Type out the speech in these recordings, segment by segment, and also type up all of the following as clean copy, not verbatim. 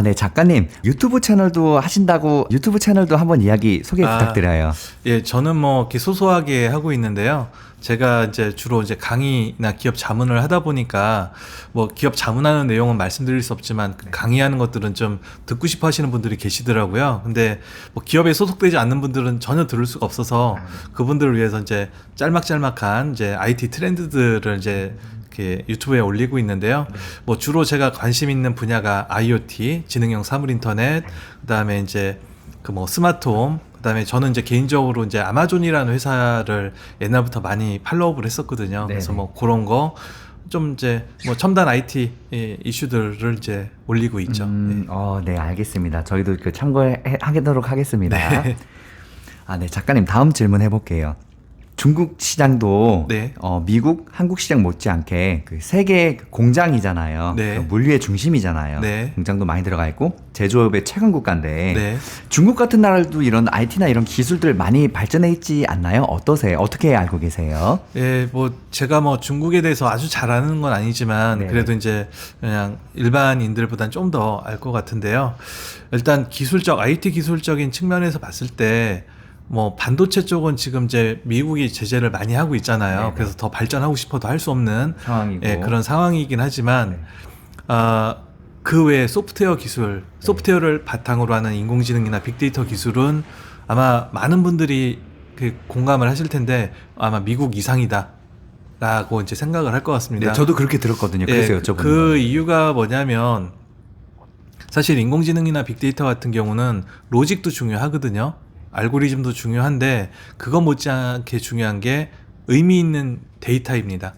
네, 작가님. 유튜브 채널도 하신다고 유튜브 채널도 한번 이야기 소개 부탁드려요. 예, 저는 뭐 이렇게 소소하게 하고 있는데요. 제가 이제 주로 이제 강의나 기업 자문을 하다 보니까 뭐 기업 자문하는 내용은 말씀드릴 수 없지만 강의하는 것들은 좀 듣고 싶어 하시는 분들이 계시더라고요. 근데 뭐 기업에 소속되지 않는 분들은 전혀 들을 수가 없어서 그분들을 위해서 이제 짤막짤막한 이제 IT 트렌드들을 이제 이렇게 유튜브에 올리고 있는데요. 뭐 주로 제가 관심 있는 분야가 IoT, 지능형 사물 인터넷, 그다음에 이제 그 뭐 스마트홈, 그다음에 저는 이제 개인적으로 이제 아마존이라는 회사를 옛날부터 많이 팔로우를 했었거든요. 그래서 뭐 그런 거 좀 이제 뭐 첨단 IT 이슈들을 이제 올리고 있죠. 네, 알겠습니다. 저희도 그 참고하도록 하겠습니다. 네. 네, 작가님 다음 질문 해볼게요. 중국 시장도 네. 미국, 한국 시장 못지않게 그 세계 공장이잖아요. 네. 그 물류의 중심이잖아요. 네. 공장도 많이 들어가 있고 제조업의 최강 국가인데 네. 중국 같은 나라도 이런 IT나 이런 기술들 많이 발전해 있지 않나요? 어떠세요? 어떻게 알고 계세요? 예, 뭐 제가 뭐 중국에 대해서 아주 잘 아는 건 아니지만 네네. 그래도 이제 그냥 일반인들보단 좀 더 알 것 같은데요. 일단 기술적 IT 기술적인 측면에서 봤을 때 뭐 반도체 쪽은 지금 이제 미국이 제재를 많이 하고 있잖아요. 네네. 그래서 더 발전하고 싶어도 할 수 없는 상황이고. 예, 그런 상황이긴 하지만 그 외에 소프트웨어 기술, 소프트웨어를 바탕으로 하는 인공지능이나 빅데이터 기술은 아마 많은 분들이 그 공감을 하실 텐데 아마 미국 이상이다. 라고 이제 생각을 할 것 같습니다. 네, 저도 그렇게 들었거든요. 그래서 예, 여쭤보는 그 거예요. 이유가 뭐냐면 사실 인공지능이나 빅데이터 같은 경우는 로직도 중요하거든요. 알고리즘도 중요한데 그거 못지않게 중요한 게 의미 있는 데이터입니다.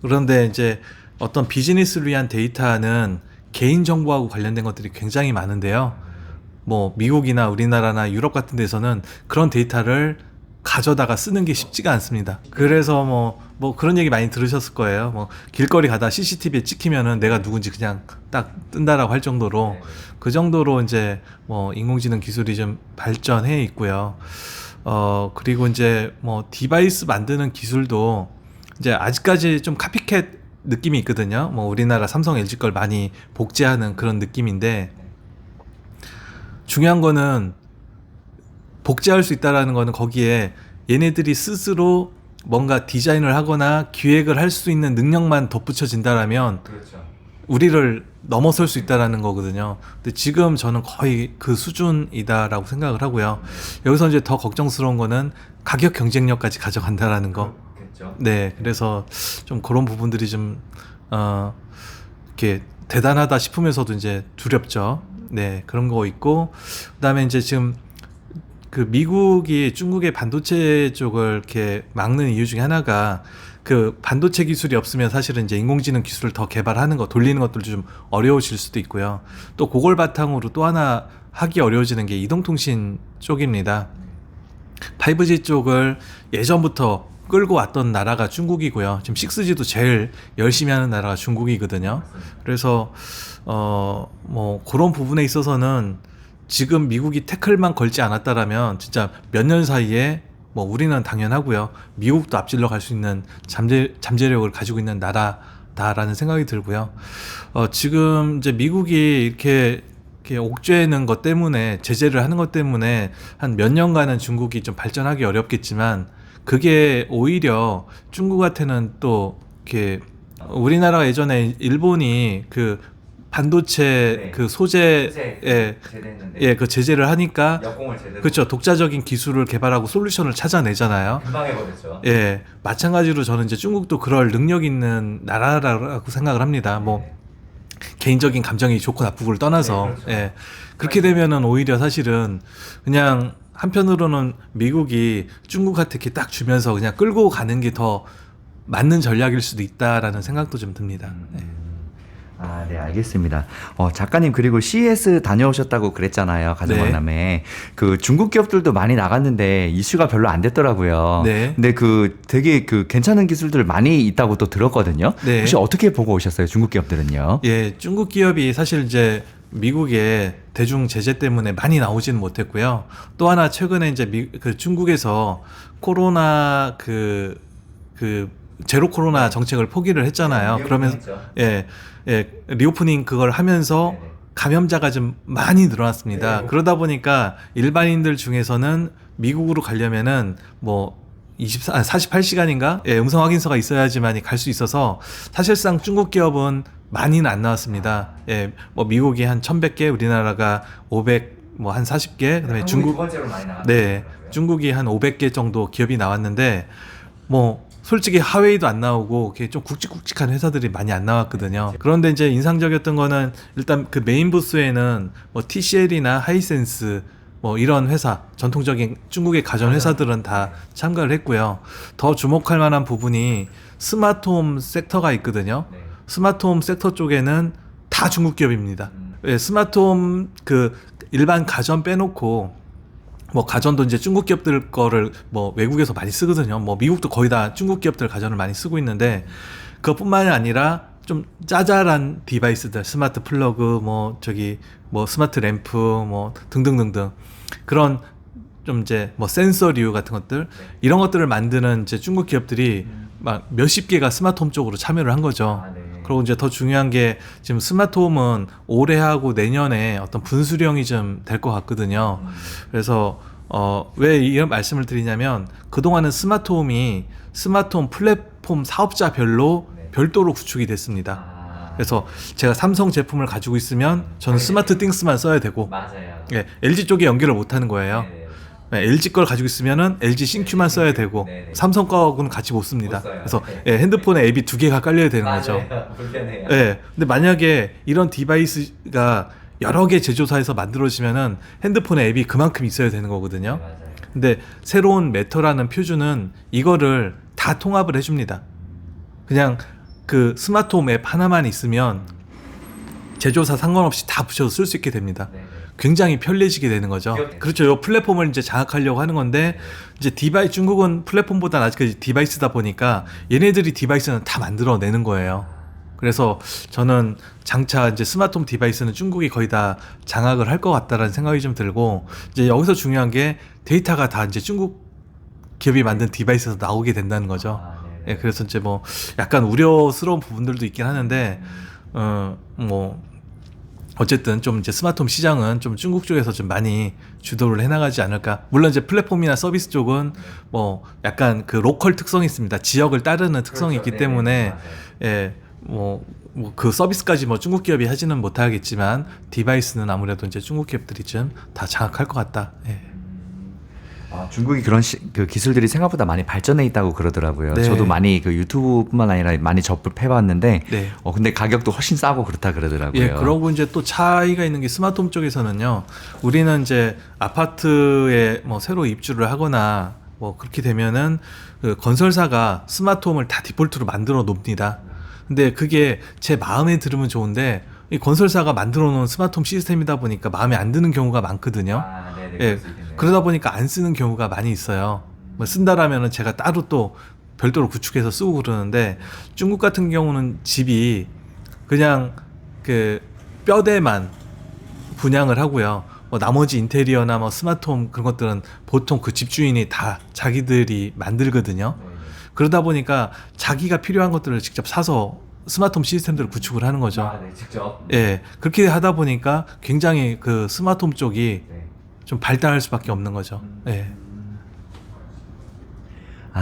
그런데 이제 어떤 비즈니스를 위한 데이터는 개인정보하고 관련된 것들이 굉장히 많은데요. 뭐 미국이나 우리나라나 유럽 같은 데서는 그런 데이터를 가져다가 쓰는 게 쉽지가 않습니다. 그래서 뭐 그런 얘기 많이 들으셨을 거예요. 뭐 길거리 가다 CCTV에 찍히면은 내가 누군지 그냥 딱 뜬다라고 할 정도로 그 정도로 이제 뭐 인공지능 기술이 좀 발전해 있고요. 그리고 이제 뭐 디바이스 만드는 기술도 이제 아직까지 좀 카피캣 느낌이 있거든요. 뭐 우리나라 삼성, LG 걸 많이 복제하는 그런 느낌인데 중요한 거는 복제할 수 있다라는 거는 거기에 얘네들이 스스로 뭔가 디자인을 하거나 기획을 할 수 있는 능력만 덧붙여진다라면 그렇죠. 우리를 넘어설 수 있다라는 거거든요. 근데 지금 저는 거의 그 수준이다라고 생각을 하고요. 여기서 이제 더 걱정스러운 거는 가격 경쟁력까지 가져간다라는 거. 그렇겠죠. 네, 그래서 좀 그런 부분들이 좀 이렇게 대단하다 싶으면서도 이제 두렵죠. 네, 그런 거 있고 그다음에 이제 지금 그 미국이 중국의 반도체 쪽을 이렇게 막는 이유 중에 하나가 그 반도체 기술이 없으면 사실은 이제 인공지능 기술을 더 개발하는 거, 돌리는 것들도 좀 어려워질 수도 있고요. 또 그걸 바탕으로 또 하나 하기 어려워지는 게 이동통신 쪽입니다. 5G 쪽을 예전부터 끌고 왔던 나라가 중국이고요. 지금 6G도 제일 열심히 하는 나라가 중국이거든요. 그래서 뭐 그런 부분에 있어서는 지금 미국이 태클만 걸지 않았다라면 진짜 몇 년 사이에 뭐 우리는 당연하고요. 미국도 앞질러 갈 수 있는 잠재력을 가지고 있는 나라다라는 생각이 들고요. 지금 이제 미국이 이렇게 옥죄는 것 때문에 제재를 하는 것 때문에 한 몇 년간은 중국이 좀 발전하기 어렵겠지만 그게 오히려 중국한테는 또 이렇게 우리나라가 예전에 일본이 그 반도체 그 소재에 그 제재를 하니까 역공을 제대로 그렇죠. 독자적인 기술을 개발하고 솔루션을 찾아내잖아요. 금방 해버렸죠. 예, 마찬가지로 저는 이제 중국도 그럴 능력 있는 나라라고 생각을 합니다. 뭐 개인적인 감정이 좋고 나쁘고를 떠나서 네, 그렇죠. 예, 그렇게 되면은 오히려 사실은 그냥 한편으로는 미국이 중국한테 이렇게 딱 주면서 그냥 끌고 가는 게 더 맞는 전략일 수도 있다라는 생각도 좀 듭니다. 네. 네, 알겠습니다. 작가님, 그리고 CES 다녀오셨다고 그랬잖아요. 가정박람회. 그 중국 기업들도 많이 나갔는데 이슈가 별로 안 됐더라고요. 네. 근데 되게 괜찮은 기술들 많이 있다고 또 들었거든요. 네. 혹시 어떻게 보고 오셨어요? 중국 기업들은요? 예, 중국 기업이 사실 이제 미국의 대중 제재 때문에 많이 나오지는 못했고요. 또 하나 최근에 이제 그 중국에서 코로나 그 제로 코로나 정책을 포기를 했잖아요. 그러면서 리오프닝 그걸 하면서 감염자가 좀 많이 늘어났습니다. 그러다 보니까 일반인들 중에서는 미국으로 가려면은 뭐 48시간인가? 예, 음성 확인서가 있어야지만이 갈 수 있어서 사실상 중국 기업은 많이는 안 나왔습니다. 예, 뭐 미국이 한 1,100개, 우리나라가 500, 뭐 한 40개, 그다음에 중국, 두 번째로 많이 네, 중국이 한 500개 정도 기업이 나왔는데 뭐 솔직히 하웨이도 안 나오고 좀 굵직굵직한 회사들이 많이 안 나왔거든요. 그런데 이제 인상적이었던 거는 일단 그 메인 부스에는 뭐 TCL이나 하이센스 뭐 이런 회사, 전통적인 중국의 가전 회사들은 다 참가를 했고요. 더 주목할 만한 부분이 스마트홈 섹터가 있거든요. 스마트홈 섹터 쪽에는 다 중국 기업입니다. 예, 스마트홈 그 일반 가전 빼놓고 뭐 가전도 이제 중국 기업들 거를 뭐 외국에서 많이 쓰거든요. 뭐 미국도 거의 다 중국 기업들 가전을 많이 쓰고 있는데 그것뿐만이 아니라 좀 짜잘한 디바이스들, 스마트 플러그, 뭐 저기 뭐 스마트 램프, 뭐 등등등등 그런 좀 이제 뭐 센서류 같은 것들 이런 것들을 만드는 이제 중국 기업들이 막 몇십 개가 스마트홈 쪽으로 참여를 한 거죠. 그리고 이제 더 중요한 게 지금 스마트홈은 올해하고 내년에 어떤 분수령이 좀 될 것 같거든요. 그래서 왜 이런 말씀을 드리냐면 그동안은 스마트홈이 스마트홈 플랫폼 사업자별로 별도로 구축이 됐습니다. 그래서 제가 삼성 제품을 가지고 있으면 저는 스마트 띵스만 써야 되고 예, LG 쪽에 연결을 못 하는 거예요. 네, LG 걸 가지고 있으면은 LG 싱큐만 써야 되고 삼성 거하고는 같이 못 씁니다. 그래서 예, 핸드폰에 앱이 2개가 깔려야 되는 거죠. 불편해요. 예, 근데 만약에 이런 디바이스가 여러 개 제조사에서 만들어지면은 핸드폰에 앱이 그만큼 있어야 되는 거거든요. 근데 새로운 메터라는 표준은 이거를 다 통합을 해줍니다. 그냥 그 스마트홈 앱 하나만 있으면 제조사 상관없이 다 붙여서 쓸 수 있게 됩니다. 굉장히 편리해지게 되는 거죠. 그렇죠. 이 플랫폼을 이제 장악하려고 하는 건데 이제 중국은 플랫폼보다 아직까지 디바이스다 보니까 얘네들이 디바이스는 다 만들어내는 거예요. 그래서 저는 장차 이제 스마트홈 디바이스는 중국이 거의 다 장악을 할 것 같다라는 생각이 좀 들고 이제 여기서 중요한 게 데이터가 다 이제 중국 기업이 만든 디바이스에서 나오게 된다는 거죠. 예, 그래서 이제 뭐 약간 우려스러운 부분들도 있긴 하는데 뭐 어쨌든 좀 이제 스마트홈 시장은 좀 중국 쪽에서 좀 많이 주도를 해나가지 않을까. 물론 이제 플랫폼이나 서비스 쪽은 뭐 약간 그 로컬 특성이 있습니다. 지역을 따르는 특성이 있기 때문에 예, 뭐 그 서비스까지 뭐 중국 기업이 하지는 못하겠지만 디바이스는 아무래도 이제 중국 기업들이 좀 다 장악할 것 같다. 예. 중국이 그런 그 기술들이 생각보다 많이 발전해 있다고 그러더라고요. 네. 저도 많이 그 유튜브뿐만 아니라 많이 접해봤는데, 네. 근데 가격도 훨씬 싸고 그렇다 그러더라고요. 예, 그러고 이제 또 차이가 있는 게 스마트홈 쪽에서는요. 우리는 이제 아파트에 뭐 새로 입주를 하거나 뭐 그렇게 되면은 그 건설사가 스마트홈을 다 디폴트로 만들어 놓습니다. 근데 그게 제 마음에 들으면 좋은데 이 건설사가 만들어 놓은 스마트홈 시스템이다 보니까 마음에 안 드는 경우가 많거든요. 예, 그러다 보니까 안 쓰는 경우가 많이 있어요. 뭐 쓴다라면은 제가 따로 또 별도로 구축해서 쓰고 그러는데 중국 같은 경우는 집이 그냥 그 뼈대만 분양을 하고요. 뭐 나머지 인테리어나 뭐 스마트홈 그런 것들은 보통 그 집주인이 다 자기들이 만들거든요. 그러다 보니까 자기가 필요한 것들을 직접 사서 스마트홈 시스템들을 구축을 하는 거죠. 직접. 예, 그렇게 하다 보니까 굉장히 그 스마트홈 쪽이 좀 발달할 수밖에 없는 거죠. 예.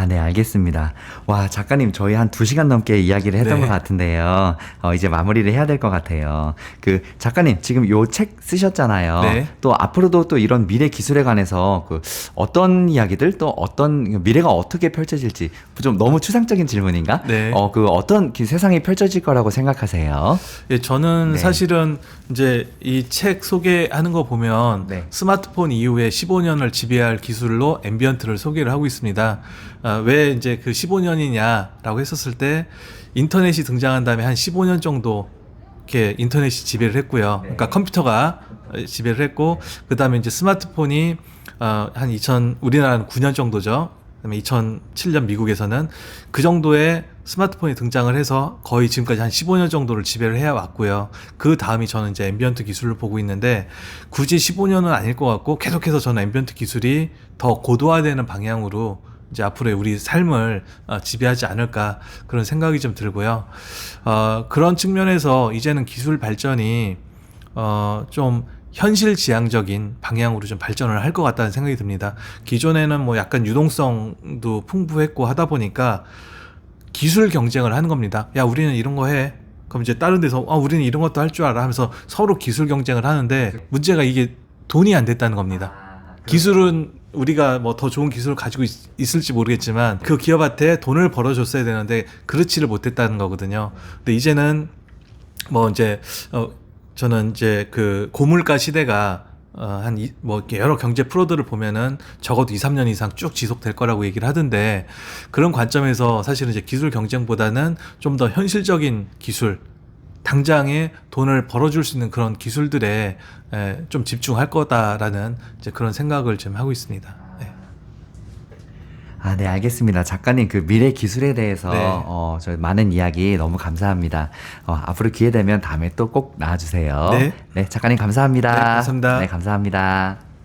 네, 알겠습니다. 와, 작가님, 저희 한 2시간 넘게 이야기를 했던 네. 것 같은데요. 이제 마무리를 해야 될 것 같아요. 그, 작가님, 지금 요 책 쓰셨잖아요. 네. 또 앞으로도 또 이런 미래 기술에 관해서 그 어떤 이야기들 또 어떤 미래가 어떻게 펼쳐질지 좀 너무 추상적인 질문인가? 네. 그 어떤 세상이 펼쳐질 거라고 생각하세요? 예, 저는 네. 사실은 이제 이 책 소개하는 거 보면 네. 스마트폰 이후에 15년을 지배할 기술로 앰비언트를 소개를 하고 있습니다. 왜 이제 그 15년이냐라고 했었을 때 인터넷이 등장한 다음에 한 15년 정도 이렇게 인터넷이 지배를 했고요. 그러니까 컴퓨터가 지배를 했고 그 다음에 이제 스마트폰이 한 우리나라는 9년 정도죠. 그다음에 2007년 미국에서는 그 정도의 스마트폰이 등장을 해서 거의 지금까지 한 15년 정도를 지배를 해왔고요. 그 다음이 저는 이제 앰비언트 기술을 보고 있는데 굳이 15년은 아닐 것 같고 계속해서 저는 앰비언트 기술이 더 고도화되는 방향으로 이제 앞으로의 우리 삶을 지배하지 않을까 그런 생각이 좀 들고요. 그런 측면에서 이제는 기술 발전이 좀 현실지향적인 방향으로 좀 발전을 할 것 같다는 생각이 듭니다. 기존에는 뭐 약간 유동성도 풍부했고 하다 보니까 기술 경쟁을 하는 겁니다. 야, 우리는 이런 거 해. 그럼 이제 다른 데서 우리는 이런 것도 할 줄 알아 하면서 서로 기술 경쟁을 하는데 문제가 이게 돈이 안 됐다는 겁니다. 기술은 우리가 뭐 더 좋은 기술을 가지고 있을지 모르겠지만 그 기업한테 돈을 벌어줬어야 되는데 그렇지를 못했다는 거거든요. 근데 이제는 뭐 이제 저는 이제 그 고물가 시대가 뭐 여러 경제 프로들을 보면은 적어도 2, 3년 이상 쭉 지속될 거라고 얘기를 하던데 그런 관점에서 사실은 이제 기술 경쟁보다는 좀 더 현실적인 기술, 당장에 돈을 벌어줄 수 있는 그런 기술들에 좀 집중할 거다라는 이제 그런 생각을 좀 하고 있습니다. 네. 네, 알겠습니다. 작가님 그 미래 기술에 대해서 네. 저 많은 이야기 너무 감사합니다. 앞으로 기회 되면 다음에 또 꼭 나와주세요. 네. 네, 작가님 감사합니다. 네, 감사합니다. 네, 감사합니다.